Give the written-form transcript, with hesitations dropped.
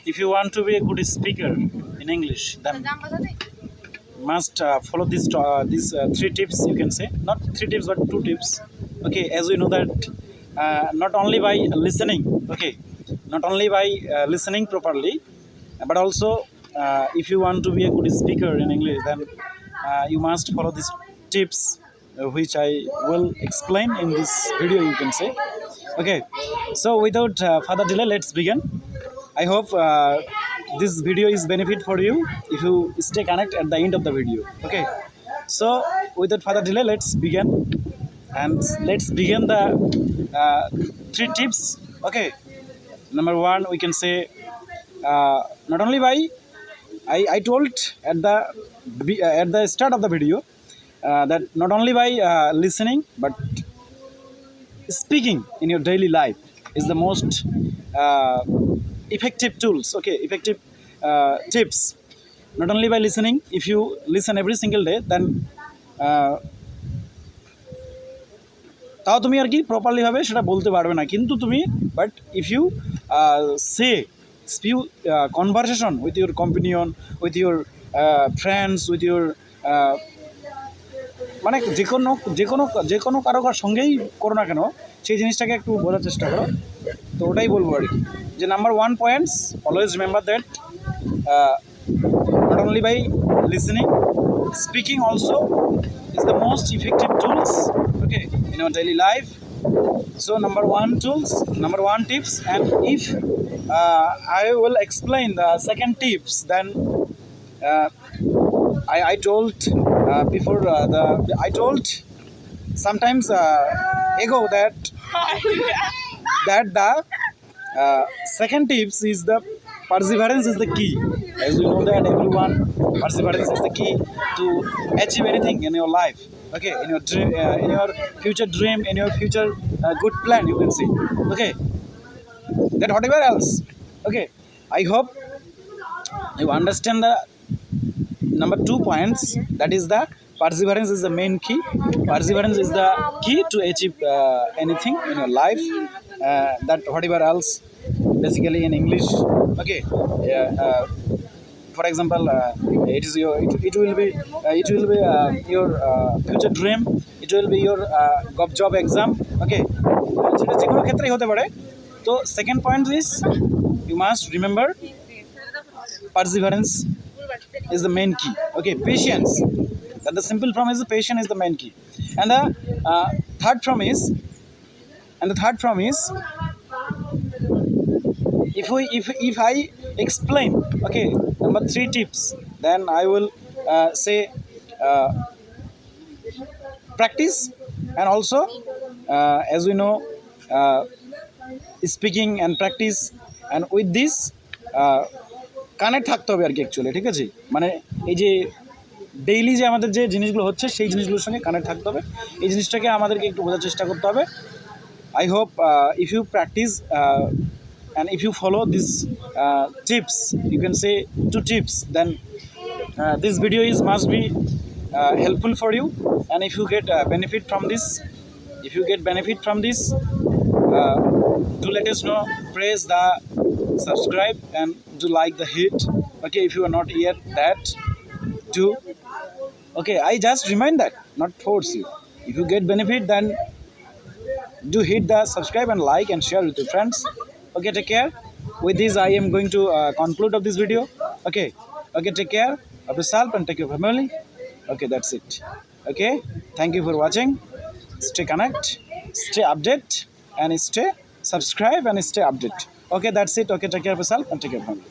if you want to be a good speaker in English, then must follow these three tips. You can say not three tips but two tips. Okay, as we know that not only by listening, okay, not only by listening properly, but also if you want to be a good speaker in English, then you must follow these tips which I will explain in this video, you can say. Okay, so without further delay, let's begin. I hope this video is benefit for you if you stay connected at the end of the video. Okay, so without further delay, let's begin, and let's begin the three tips. Okay, number one, we can say not only by I told at the start of the video that not only by listening but speaking in your daily life is the most effective tools. Okay, effective tips. Not only by listening, if you listen every single day, then তাও তুমি আর কি properly ভাবে সেটা বলতে পারবে না, কিন্তু তুমি but if you say spew conversation with your companion, with your friends, with your মানে যে কোনো কারোর সঙ্গেই করো না কেন, সেই জিনিসটাকে একটু বোঝার চেষ্টা করো। তো ওটাই বলবো আর কি, যে number one points, always remember that not only by listening, speaking also is the most effective tools, okay, in our daily life. So number one tools, number one tips, and if I will explain the second tips, then I told before I told sometimes ago that the second tips is the perseverance is the key. As we know that everyone, perseverance is the key to achieve anything in your life. Okay, in your dream, in your future dream, in your future good plan, you can see. Okay, that whatever else. Okay, I hope you understand the number 2 points. That is the perseverance is the main key. Perseverance is the key to achieve anything in your life. That whatever else, basically in English. Okay, for example, it is your it will be your future dream. It will be your job exam. Okay, সেটা যে কোনো ক্ষেত্রেই হতে পারে। তো second point is you must remember perseverance is the main key. Okay, patience. That the simple form is the patience is the main key. And the third form is if I explain, okay, number 3 tips, then I will say practice, and also as we know speaking and practice, and with this connect থাকতে হবে আর কি actually, ঠিক আছে? মানে এই যে daily যে আমাদের যে জিনিসগুলো হচ্ছে সেই জিনিসগুলোর সঙ্গে কানেক্ট থাকতে হবে, এই জিনিসটাকে আমাদেরকে একটু বোঝার চেষ্টা করতে হবে। I hope if you practice and if you follow these tips, you can say 2 tips, then this video must be helpful for you. And if you get benefit from this, do let us know. Press the subscribe and do like the hit. Okay, if you are not yet that, do. Okay, I just remind that, not force you. If you get benefit, then do hit the subscribe and like and share with your friends. Okay, take care. With this, I am going to conclude of this video. Okay, take care of yourself and take your family. Okay, that's it. Okay, thank you for watching. Stay connect, stay update, and stay subscribe and stay update. Okay, that's it. Okay, take care of yourself and take your family.